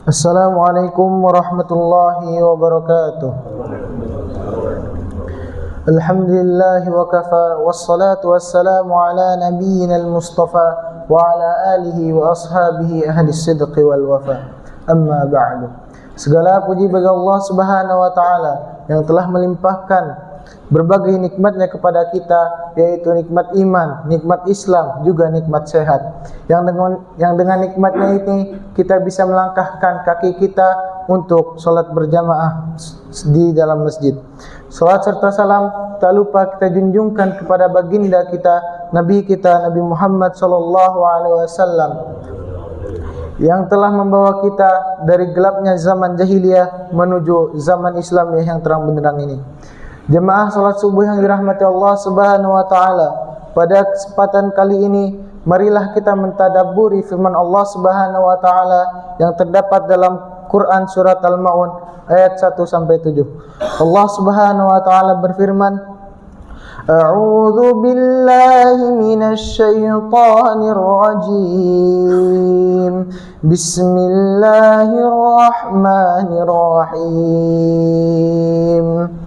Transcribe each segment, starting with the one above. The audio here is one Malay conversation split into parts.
Assalamualaikum warahmatullahi wabarakatuh. Alhamdulillahi wa kafa, wassalatu wassalamu ala nabiyyina al-mustafa wa ala alihi wa ashabihi ahli sidqi wal wafa. Amma ba'du. Segala puji bagi Allah Subhanahu wa taala yang telah melimpahkan berbagai nikmatnya kepada kita, yaitu nikmat iman, nikmat Islam, juga nikmat sehat. Yang dengan nikmatnya ini kita bisa melangkahkan kaki kita untuk sholat berjamaah di dalam masjid. Salat serta salam tak lupa kita junjungkan kepada baginda kita, Nabi Muhammad sallallahu alaihi wasallam, yang telah membawa kita dari gelapnya zaman jahiliyah menuju zaman Islam yang terang benderang ini. Jemaah salat subuh yang dirahmati Allah Subhanahu wa taala, pada kesempatan kali ini marilah kita mentadabburi firman Allah Subhanahu wa taala yang terdapat dalam Quran surat Al-Maun ayat 1 sampai 7. Allah Subhanahu wa taala berfirman, A'udzu billahi minasy syaithanir rajim. Bismillahirrahmanirrahim.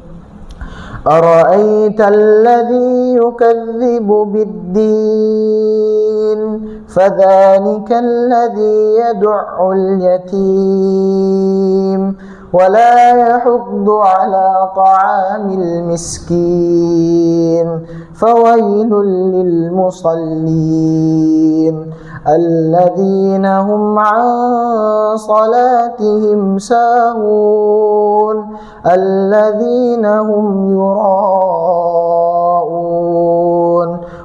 أرأيت الذي يكذب بالدين فذلك الذي يدع اليتيم ولا يحض على طعام المسكين فويل للمصلين الذين هم عن صلاتهم ساهون الذين هم يراءون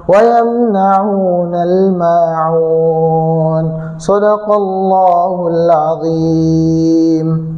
ويمنعون الماعون صدق الله العظيم.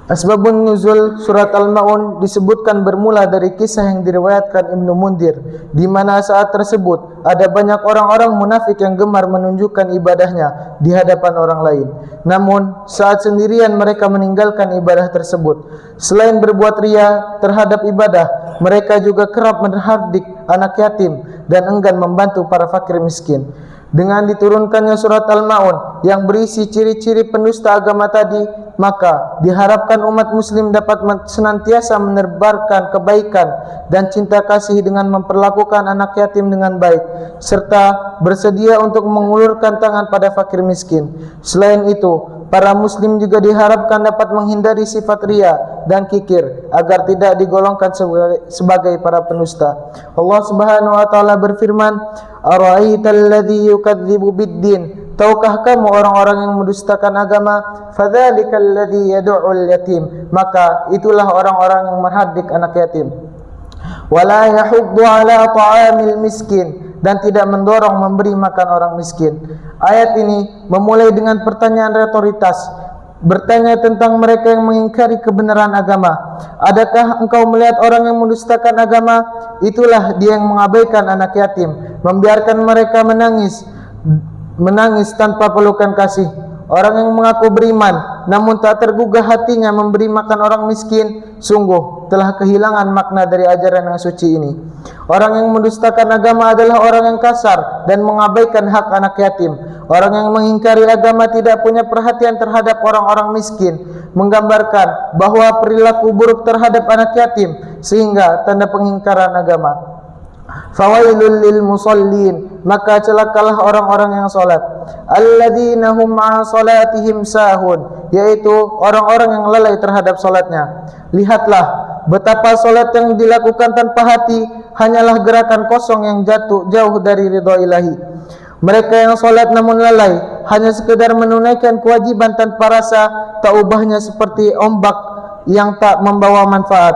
Asbabun nuzul surat Al-Maun disebutkan bermula dari kisah yang diriwayatkan Ibnu Mundir, di mana saat tersebut ada banyak orang-orang munafik yang gemar menunjukkan ibadahnya di hadapan orang lain. Namun saat sendirian mereka meninggalkan ibadah tersebut. Selain berbuat ria terhadap ibadah, mereka juga kerap menghardik anak yatim dan enggan membantu para fakir miskin. Dengan diturunkannya surat Al-Maun yang berisi ciri-ciri pendusta agama tadi, maka diharapkan umat muslim dapat senantiasa menebarkan kebaikan dan cinta kasih dengan memperlakukan anak yatim dengan baik, serta bersedia untuk mengulurkan tangan pada fakir miskin. Selain itu, para muslim juga diharapkan dapat menghindari sifat ria dan kikir agar tidak digolongkan sebagai para pendusta. Allah Subhanahu wa taala berfirman, Ara'aital ladzi yukadzibu biddin, tahukah kamu orang-orang yang mendustakan agama? Fadzalikal ladzi yad'ul yatim, maka itulah orang-orang yang menghardik anak yatim. Wala yahuddu ala ta'amil miskin, dan tidak mendorong memberi makan orang miskin. Ayat ini memulai dengan pertanyaan retoritas, bertanya tentang mereka yang mengingkari kebenaran agama. Adakah engkau melihat orang yang mendustakan agama? Itulah dia yang mengabaikan anak yatim, membiarkan mereka menangis tanpa pelukan kasih. Orang yang mengaku beriman namun tak tergugah hatinya memberi makan orang miskin, sungguh telah kehilangan makna dari ajaran yang suci ini. Orang yang mendustakan agama adalah orang yang kasar dan mengabaikan hak anak yatim. Orang yang mengingkari agama tidak punya perhatian terhadap orang-orang miskin, menggambarkan bahwa perilaku buruk terhadap anak yatim sehingga tanda pengingkaran agama. Fawailul lil musallin, maka celakalah orang-orang yang salat. Alladzina hum an salatihim sahun, yaitu orang-orang yang lalai terhadap salatnya. Lihatlah betapa salat yang dilakukan tanpa hati hanyalah gerakan kosong yang jauh dari ridha ilahi. Mereka yang salat namun lalai hanya sekedar menunaikan kewajiban tanpa rasa, tak ubahnya seperti ombak yang tak membawa manfaat.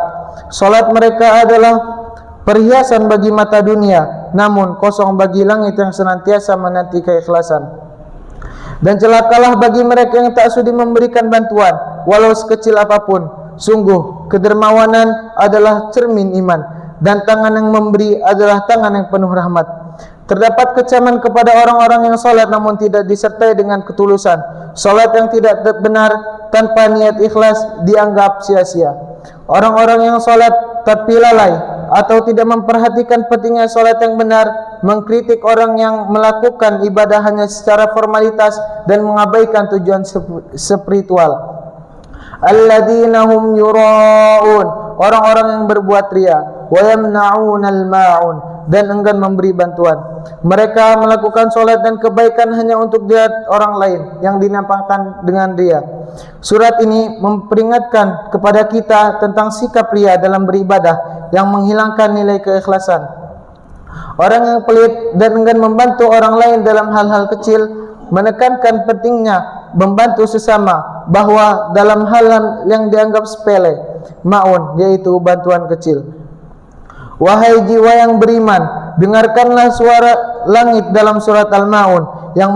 Salat mereka adalah perhiasan bagi mata dunia, namun kosong bagi langit yang senantiasa menanti keikhlasan. Dan celakalah bagi mereka yang tak sudi memberikan bantuan, walau sekecil apapun. Sungguh, kedermawanan adalah cermin iman, dan tangan yang memberi adalah tangan yang penuh rahmat. Terdapat kecaman kepada orang-orang yang salat namun tidak disertai dengan ketulusan. Salat yang tidak benar tanpa niat ikhlas dianggap sia-sia. Orang-orang yang salat tapi lalai atau tidak memperhatikan pentingnya salat yang benar, mengkritik orang yang melakukan ibadah hanya secara formalitas dan mengabaikan tujuan spiritual. Alladzina hum yura'un, orang-orang yang berbuat riya, wa yamna'unal ma'un, dan enggan memberi bantuan. Mereka melakukan solat dan kebaikan hanya untuk dilihat orang lain yang dinampakkan dengan riya. Surat ini memperingatkan kepada kita tentang sikap riya dalam beribadah yang menghilangkan nilai keikhlasan. Orang yang pelit dan enggan membantu orang lain dalam hal-hal kecil menekankan pentingnya membantu sesama, bahwa dalam hal yang dianggap sepele, ma'un, yaitu bantuan kecil. Wahai jiwa yang beriman, dengarkanlah suara langit dalam surat Al-Ma'un yang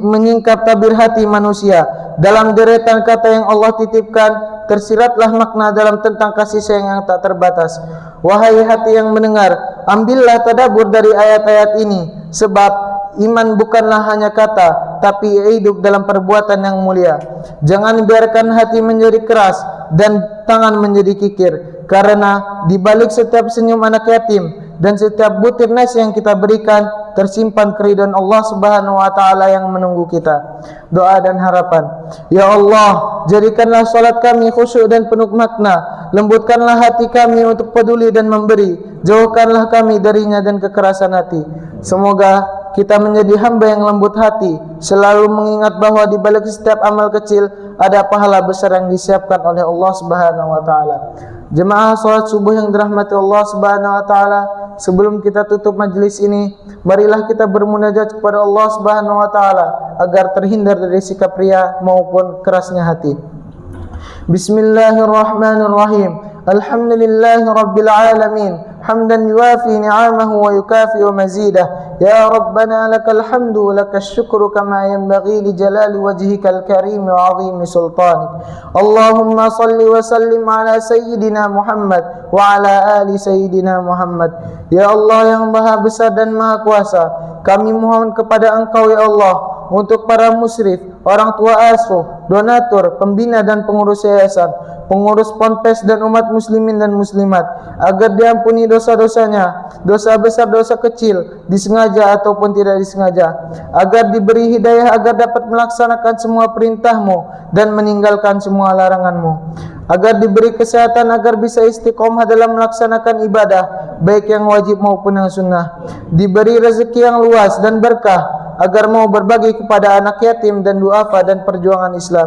menyingkap tabir hati manusia. Dalam deretan kata yang Allah titipkan, tersiratlah makna dalam tentang kasih sayang yang tak terbatas. Wahai hati yang mendengar, ambillah tadabbur dari ayat-ayat ini, sebab iman bukanlah hanya kata, tapi hidup dalam perbuatan yang mulia. Jangan biarkan hati menjadi keras dan tangan menjadi kikir, karena di balik setiap senyum anak yatim dan setiap butir nasi yang kita berikan tersimpan keridhaan Allah Subhanahu wa taala yang menunggu kita. Doa dan harapan. Ya Allah, jadikanlah salat kami khusyuk dan penuh makna. Lembutkanlah hati kami untuk peduli dan memberi. Jauhkanlah kami darinya dan kekerasan hati. Semoga kita menjadi hamba yang lembut hati, selalu mengingat bahwa di balik setiap amal kecil ada pahala besar yang disiapkan oleh Allah Subhanahu wa taala. Jemaah salat subuh yang dirahmati Allah Subhanahu wa taala, sebelum kita tutup majelis ini, marilah kita bermunajat kepada Allah Subhanahu wa taala agar terhindar dari sikap riya maupun kerasnya hati. Bismillahirrahmanirrahim. Alhamdulillahi rabbil alamin. Hamdan yuafi ni'amahu wa yukafi mazidah. Ya Rabbana lakal hamdu wa lakas syukru kama yanbaghi li jalali wajhikal karim wa azimi sultanik. Allahumma salli wa sallim ala sayyidina Muhammad wa ala ali sayyidina Muhammad. Ya Allah yang maha besar dan maha kuasa, kami mohon kepada Engkau ya Allah untuk para musyrif, orang tua asuh, donatur, pembina dan pengurus yayasan, pengurus ponpes dan umat muslimin dan muslimat, agar diampuni dosa-dosanya, dosa besar, dosa kecil, disengaja ataupun tidak disengaja, agar diberi hidayah agar dapat melaksanakan semua perintah-Mu dan meninggalkan semua larangan-Mu, agar diberi kesehatan agar bisa istiqomah dalam melaksanakan ibadah baik yang wajib maupun yang sunnah, diberi rezeki yang luas dan berkah agar mau berbagi kepada anak yatim dan duafa dan perjuangan Islam,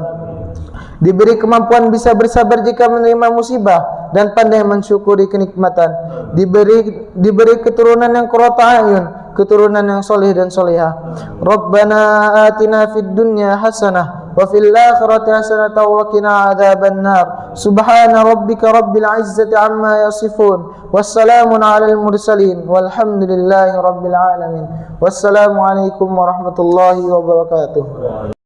diberi kemampuan bisa bersabar jika menerima musibah dan pandai mensyukuri kenikmatan, diberi keturunan yang qurrata ayun, keturunan yang soleh dan solehah. Rabbana atina fid dunya hasanah wa fil akhirati hasanah wa qina adzabannar. Subhana rabbika rabbil izzati amma yasifun, wassalamun alal mursalin, walhamdulillahi rabbil alamin. Wassalamu alaikum warahmatullahi wabarakatuh.